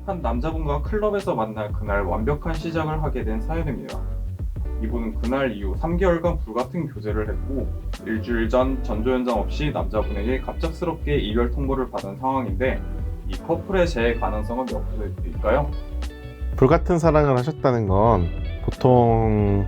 한 남자분과 클럽에서 만날 그날 완벽한 시작을 하게 된 사연입니다. 이분은 그날 이후 3개월간 불같은 교제를 했고 일주일 전 전조연장 없이 남자분에게 갑작스럽게 이별 통보를 받은 상황인데 이 커플의 재해 가능성은 몇 %일까요? 불같은 사랑을 하셨다는 건 보통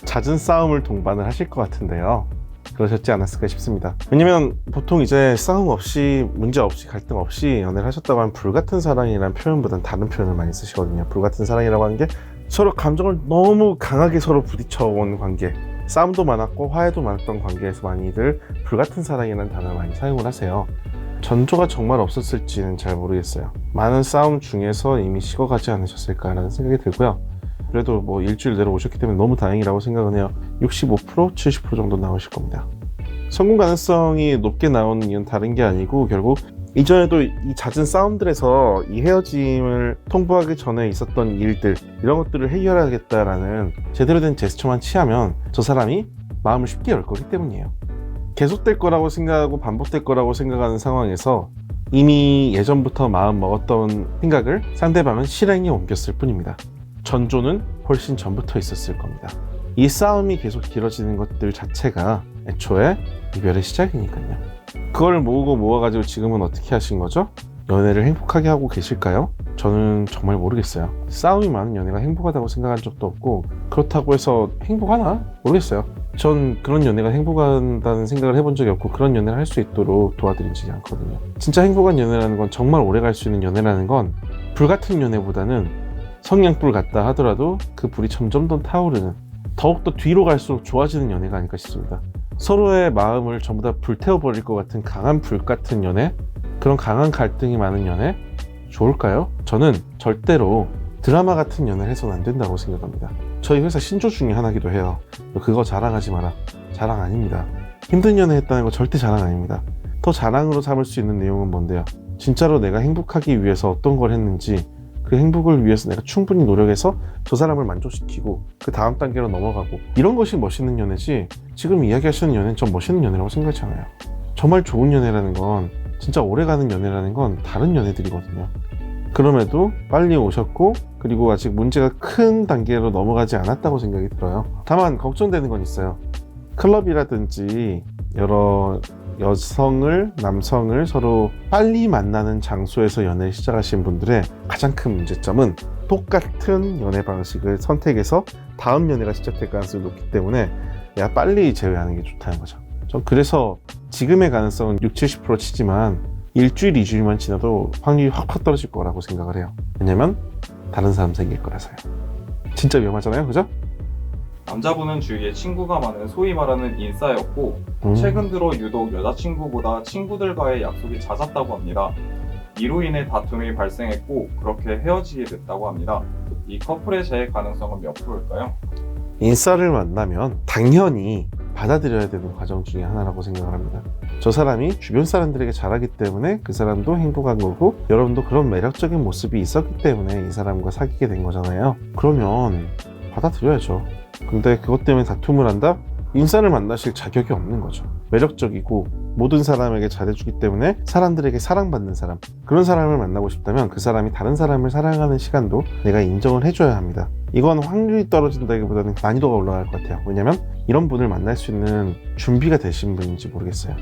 잦은 싸움을 동반을 하실 것 같은데요. 그러셨지 않았을까 싶습니다. 왜냐면 보통 이제 싸움 없이, 문제 없이, 갈등 없이 연애를 하셨다고 하면 불같은 사랑이라는 표현보다는 다른 표현을 많이 쓰시거든요. 불같은 사랑이라고 하는 게 서로 감정을 너무 강하게 서로 부딪혀온 관계, 싸움도 많았고 화해도 많았던 관계에서 많이들 불같은 사랑이라는 단어를 많이 사용을 하세요. 전조가 정말 없었을지는 잘 모르겠어요. 많은 싸움 중에서 이미 식어가지 않으셨을까라는 생각이 들고요. 그래도 뭐 일주일 내로 오셨기 때문에 너무 다행이라고 생각은 해요. 65%, 70% 정도 나오실 겁니다. 성공 가능성이 높게 나오는 이유는 다른 게 아니고 결국 이전에도 이 잦은 싸움들에서 이 헤어짐을 통보하기 전에 있었던 일들, 이런 것들을 해결하겠다라는 제대로 된 제스처만 취하면 저 사람이 마음을 쉽게 열 거기 때문이에요. 계속될 거라고 생각하고 반복될 거라고 생각하는 상황에서 이미 예전부터 마음 먹었던 생각을 상대방은 실행에 옮겼을 뿐입니다. 전조는 훨씬 전부터 있었을 겁니다. 이 싸움이 계속 길어지는 것들 자체가 애초에 이별의 시작이니까요. 그걸 모아가지고 지금은 어떻게 하신 거죠? 연애를 행복하게 하고 계실까요? 저는 정말 모르겠어요. 싸움이 많은 연애가 행복하다고 생각한 적도 없고 그렇다고 해서 행복하나? 모르겠어요. 전 그런 연애가 행복하다는 생각을 해본 적이 없고 그런 연애를 할 수 있도록 도와드리지 않거든요. 진짜 행복한 연애라는 건, 정말 오래 갈 수 있는 연애라는 건 불같은 연애보다는 성냥불 같다 하더라도 그 불이 점점 더 타오르는, 더욱더 뒤로 갈수록 좋아지는 연애가 아닐까 싶습니다. 서로의 마음을 전부 다 불태워버릴 것 같은 강한 불 같은 연애, 그런 강한 갈등이 많은 연애 좋을까요? 저는 절대로 드라마 같은 연애를 해서는 안 된다고 생각합니다. 저희 회사 신조 중에 하나기도 해요. 그거 자랑하지 마라. 자랑 아닙니다. 힘든 연애 했다는 거 절대 자랑 아닙니다. 더 자랑으로 삼을 수 있는 내용은 뭔데요? 진짜로 내가 행복하기 위해서 어떤 걸 했는지, 그 행복을 위해서 내가 충분히 노력해서 저 사람을 만족시키고 그 다음 단계로 넘어가고, 이런 것이 멋있는 연애지, 지금 이야기하시는 연애는 전 멋있는 연애라고 생각하지 않아요. 정말 좋은 연애라는 건, 진짜 오래가는 연애라는 건 다른 연애들이거든요. 그럼에도 빨리 오셨고 그리고 아직 문제가 큰 단계로 넘어가지 않았다고 생각이 들어요. 다만 걱정되는 건 있어요. 클럽이라든지 여러 여성을, 남성을 서로 빨리 만나는 장소에서 연애를 시작하신 분들의 가장 큰 문제점은 똑같은 연애 방식을 선택해서 다음 연애가 시작될 가능성이 높기 때문에 내가 빨리 제외하는 게 좋다는 거죠. 전 그래서 지금의 가능성은 60-70% 치지만 일주일, 2주일만 지나도 확률이 확 떨어질 거라고 생각을 해요. 왜냐면 다른 사람 생길 거라서요. 진짜 위험하잖아요, 그죠? 남자분은 주위에 친구가 많은 소위 말하는 인싸였고 최근 들어 유독 여자친구보다 친구들과의 약속이 잦았다고 합니다. 이로 인해 다툼이 발생했고 그렇게 헤어지게 됐다고 합니다. 이 커플의 재해 가능성은 몇 %일까요? 인싸를 만나면 당연히 받아들여야 되는 과정 중에 하나라고 생각을 합니다. 저 사람이 주변 사람들에게 잘하기 때문에 그 사람도 행복한 거고, 여러분도 그런 매력적인 모습이 있었기 때문에 이 사람과 사귀게 된 거잖아요. 그러면 받아들여야죠. 근데 그것 때문에 다툼을 한다? 인싸를 만나실 자격이 없는 거죠. 매력적이고 모든 사람에게 잘해주기 때문에 사람들에게 사랑받는 사람, 그런 사람을 만나고 싶다면 그 사람이 다른 사람을 사랑하는 시간도 내가 인정을 해줘야 합니다. 이건 확률이 떨어진다기보다는 난이도가 올라갈 것 같아요. 왜냐면 이런 분을 만날 수 있는 준비가 되신 분인지 모르겠어요.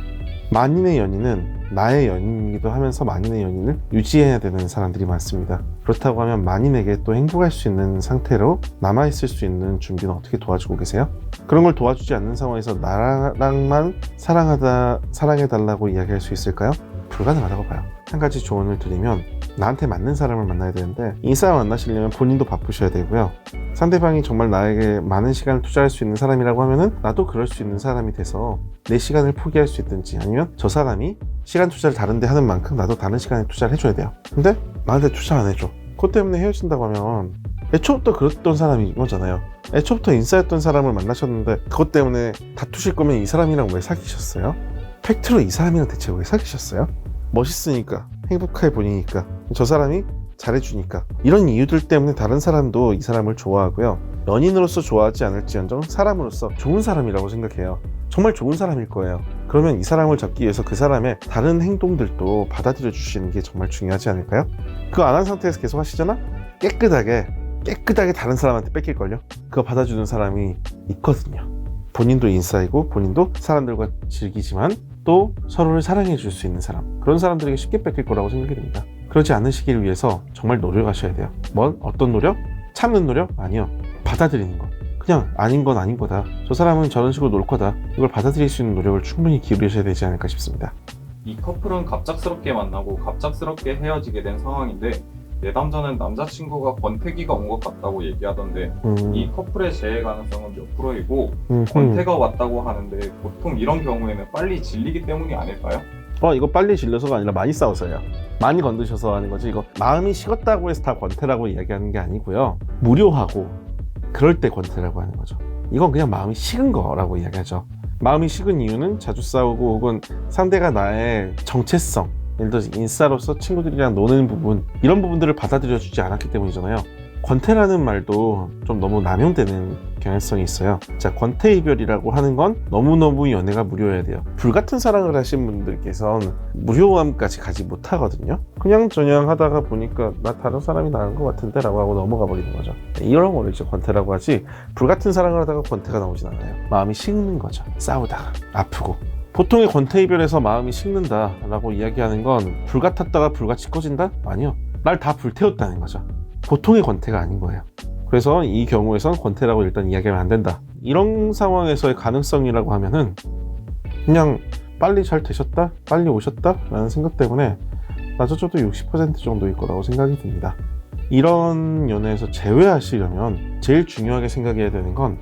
만인의 연인은 나의 연인이기도 하면서 만인의 연인을 유지해야 되는 사람들이 많습니다. 그렇다고 하면 만인에게 또 행복할 수 있는 상태로 남아있을 수 있는 준비는 어떻게 도와주고 계세요? 그런 걸 도와주지 않는 상황에서 나랑만 사랑해달라고 이야기할 수 있을까요? 불가능하다고 봐요. 한 가지 조언을 드리면, 나한테 맞는 사람을 만나야 되는데 인싸를 만나시려면 본인도 바쁘셔야 되고요. 상대방이 정말 나에게 많은 시간을 투자할 수 있는 사람이라고 하면은 나도 그럴 수 있는 사람이 돼서 내 시간을 포기할 수 있든지, 아니면 저 사람이 시간 투자를 다른 데 하는 만큼 나도 다른 시간에 투자를 해줘야 돼요. 근데 나한테 투자 안 해줘. 그것 때문에 헤어진다고 하면 애초부터 그랬던 사람인 거잖아요. 애초부터 인싸였던 사람을 만나셨는데 그것 때문에 다투실 거면 이 사람이랑 왜 사귀셨어요? 팩트로 이 사람이랑 대체 왜 사귀셨어요? 멋있으니까, 행복해 보이니까. 저 사람이 잘해주니까. 이런 이유들 때문에 다른 사람도 이 사람을 좋아하고요. 연인으로서 좋아하지 않을지언정 사람으로서 좋은 사람이라고 생각해요. 정말 좋은 사람일 거예요. 그러면 이 사람을 잡기 위해서 그 사람의 다른 행동들도 받아들여 주시는 게 정말 중요하지 않을까요? 그거 안 한 상태에서 계속 하시잖아? 깨끗하게 다른 사람한테 뺏길걸요? 그거 받아주는 사람이 있거든요. 본인도 인싸이고 본인도 사람들과 즐기지만 또 서로를 사랑해 줄 수 있는 사람, 그런 사람들에게 쉽게 뺏길 거라고 생각이 됩니다. 그러지 않으시길 위해서 정말 노력하셔야 돼요. 어떤 노력? 참는 노력? 아니요. 받아들이는 거. 그냥 아닌 건 아닌 거다. 저 사람은 저런 식으로 놀 거다. 이걸 받아들일 수 있는 노력을 충분히 기울이셔야 되지 않을까 싶습니다. 이 커플은 갑작스럽게 만나고 갑작스럽게 헤어지게 된 상황인데 내담자는 남자친구가 권태기가 온 것 같다고 얘기하던데 이 커플의 재해 가능성은 몇 프로이고 권태가 왔다고 하는데 보통 이런 경우에는 빨리 질리기 때문이 아닐까요? 이거 빨리 질려서가 아니라 많이 싸워서요. 많이 건드셔서 하는 거지. 이거 마음이 식었다고 해서 다 권태라고 이야기하는 게 아니고요. 무료하고 그럴 때 권태라고 하는 거죠. 이건 그냥 마음이 식은 거라고 이야기하죠. 마음이 식은 이유는 자주 싸우고 혹은 상대가 나의 정체성, 예를 들어서 인싸로서 친구들이랑 노는 부분, 이런 부분들을 받아들여주지 않았기 때문이잖아요. 권태라는 말도 좀 너무 남용되는 경향성이 있어요. 자, 권태 이별이라고 하는 건 너무너무 연애가 무료해야 돼요. 불같은 사랑을 하신 분들께서는 무료함까지 가지 못하거든요. 그냥저냥 하다가 보니까 나 다른 사람이 나은 것 같은데 라고 하고 넘어가 버리는 거죠. 이런 거를 이제 권태라고 하지, 불같은 사랑을 하다가 권태가 나오진 않아요. 마음이 식는 거죠. 싸우다가 아프고. 보통의 권태 이별에서 마음이 식는다 라고 이야기하는 건 불같았다가 불같이 꺼진다? 아니요. 날 다 불태웠다는 거죠. 보통의 권태가 아닌 거예요. 그래서 이 경우에선 권태라고 일단 이야기하면 안 된다. 이런 상황에서의 가능성이라고 하면은 그냥 빨리 잘 되셨다? 빨리 오셨다? 라는 생각 때문에 낮아져도 60% 정도일 거라고 생각이 듭니다. 이런 연애에서 제외하시려면 제일 중요하게 생각해야 되는 건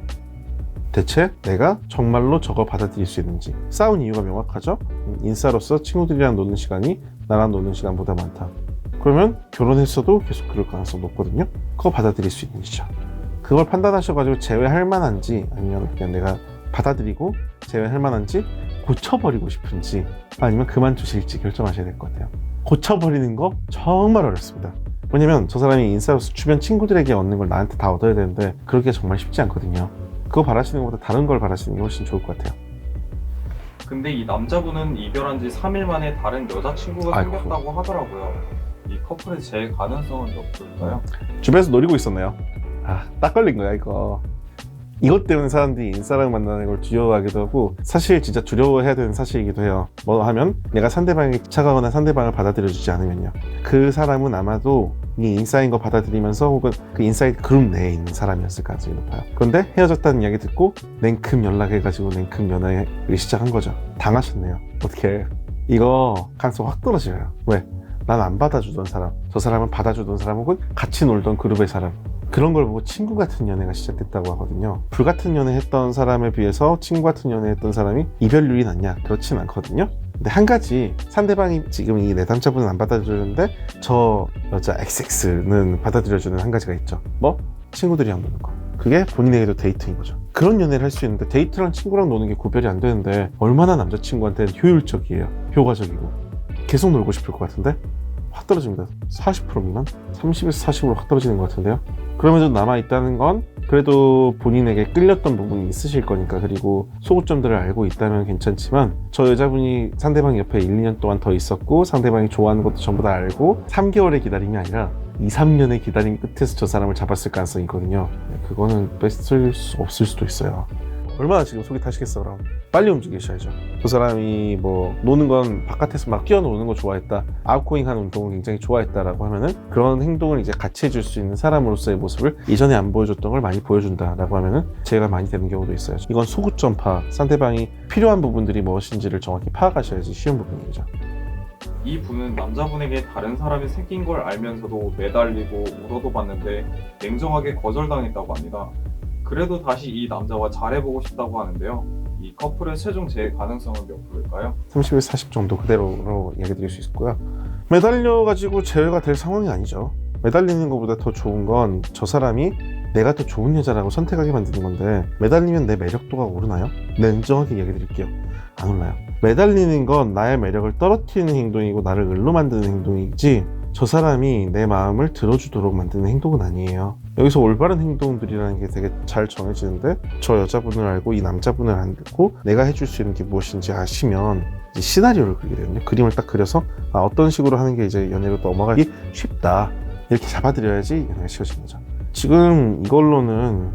대체 내가 정말로 저거 받아들일 수 있는지. 싸운 이유가 명확하죠? 인싸로서 친구들이랑 노는 시간이 나랑 노는 시간보다 많다. 그러면 결혼했어도 계속 그럴 가능성 높거든요. 그거 받아들일 수 있는지죠. 그걸 판단하셔가지고 제외할 만한지, 아니면 그냥 내가 받아들이고 제외할 만한지, 고쳐버리고 싶은지, 아니면 그만두실지 결정하셔야 될 것 같아요. 고쳐버리는 거 정말 어렵습니다. 왜냐면 저 사람이 인싸로서 주변 친구들에게 얻는 걸 나한테 다 얻어야 되는데 그렇게 정말 쉽지 않거든요. 그거 바라시는 것보다 다른 걸 바라시는 게 훨씬 좋을 것 같아요. 근데 이 남자분은 이별한 지 3일 만에 다른 여자친구가 아이고. 생겼다고 하더라고요. 이 커플의 재해 가능성은 몇 프로일까요? 주변에서 노리고 있었네요. 딱 걸린 거야 이거. 이것 때문에 사람들이 인싸랑 만나는 걸 두려워하기도 하고, 사실 진짜 두려워해야 되는 사실이기도 해요. 뭐 하면 내가 상대방이 차가거나 상대방을 받아들여주지 않으면요, 그 사람은 아마도 이 인싸인 거 받아들이면서 혹은 그 인싸인 그룹 내에 있는 사람이었을 가능성이 높아요. 그런데 헤어졌다는 이야기 듣고 냉큼 연락해가지고 냉큼 연애를 시작한 거죠. 당하셨네요. 어떡해. 이거 가능성 확 떨어져요. 왜? 난 안 받아주던 사람, 저 사람은 받아주던 사람, 혹은 같이 놀던 그룹의 사람, 그런 걸 보고 친구 같은 연애가 시작됐다고 하거든요. 불같은 연애 했던 사람에 비해서 친구 같은 연애 했던 사람이 이별률이 낮냐? 그렇진 않거든요. 근데 한 가지, 상대방이 지금 이 내담자분은 안 받아주는데 저 여자 XX는 받아들여주는 한 가지가 있죠. 뭐? 친구들이랑 노는 거. 그게 본인에게도 데이트인 거죠. 그런 연애를 할 수 있는데 데이트랑 친구랑 노는 게 구별이 안 되는데 얼마나 남자친구한테는 효율적이에요. 효과적이고. 계속 놀고 싶을 것 같은데 확 떨어집니다. 40% 미만? 30에서 40으로 확 떨어지는 것 같은데요. 그러면서 남아있다는 건 그래도 본인에게 끌렸던 부분이 있으실 거니까, 그리고 소구점들을 알고 있다면 괜찮지만, 저 여자분이 상대방 옆에 1, 2년 동안 더 있었고 상대방이 좋아하는 것도 전부 다 알고 3개월의 기다림이 아니라 2, 3년의 기다림 끝에서 저 사람을 잡았을 가능성이 있거든요. 그거는 뺐을 수 없을 수도 있어요. 얼마나 지금 속이 타시겠어. 그럼 빨리 움직이셔야죠. 저 사람이 뭐 노는 건 바깥에서 막 뛰어노는 거 좋아했다, 아웃고잉한 운동을 굉장히 좋아했다라고 하면은 그런 행동을 이제 같이 해줄 수 있는 사람으로서의 모습을 이전에 안 보여줬던 걸 많이 보여준다라고 하면은 재해가 많이 되는 경우도 있어요. 이건 소구점 파악, 상대방이 필요한 부분들이 무엇인지를 정확히 파악하셔야지 쉬운 부분이죠. 이 분은 남자분에게 다른 사람이 생긴 걸 알면서도 매달리고 울어도 봤는데 냉정하게 거절당했다고 합니다. 그래도 다시 이 남자와 잘해보고 싶다고 하는데요. 이 커플의 최종 재해 가능성은 몇 프로일까요? 30에서 40 정도 그대로 얘기 드릴 수 있고요. 매달려가지고 재회가 될 상황이 아니죠. 매달리는 것보다 더 좋은 건 저 사람이 내가 더 좋은 여자라고 선택하게 만드는 건데, 매달리면 내 매력도가 오르나요? 냉정하게 얘기 드릴게요. 안 올라요. 매달리는 건 나의 매력을 떨어뜨리는 행동이고 나를 을로 만드는 행동이지 저 사람이 내 마음을 들어주도록 만드는 행동은 아니에요. 여기서 올바른 행동들이라는 게 되게 잘 정해지는데, 저 여자분을 알고 이 남자분을 알고 내가 해줄 수 있는 게 무엇인지 아시면 이제 시나리오를 그리게 되거든요. 그림을 딱 그려서 어떤 식으로 하는 게 이제 연애로 넘어가기 쉽다, 이렇게 잡아드려야지 연애가 쉬워진 거죠. 지금 이걸로는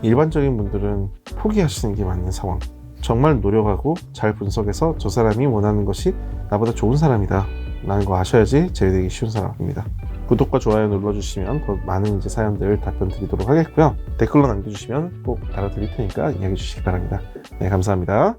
일반적인 분들은 포기하시는 게 맞는 상황. 정말 노력하고 잘 분석해서 저 사람이 원하는 것이 나보다 좋은 사람이다 라는 거 아셔야지 제외되기 쉬운 사람입니다. 구독과 좋아요 눌러주시면 더 많은 이제 사연들 답변 드리도록 하겠고요. 댓글로 남겨주시면 꼭 달아드릴 테니까 이야기해 주시기 바랍니다. 네, 감사합니다.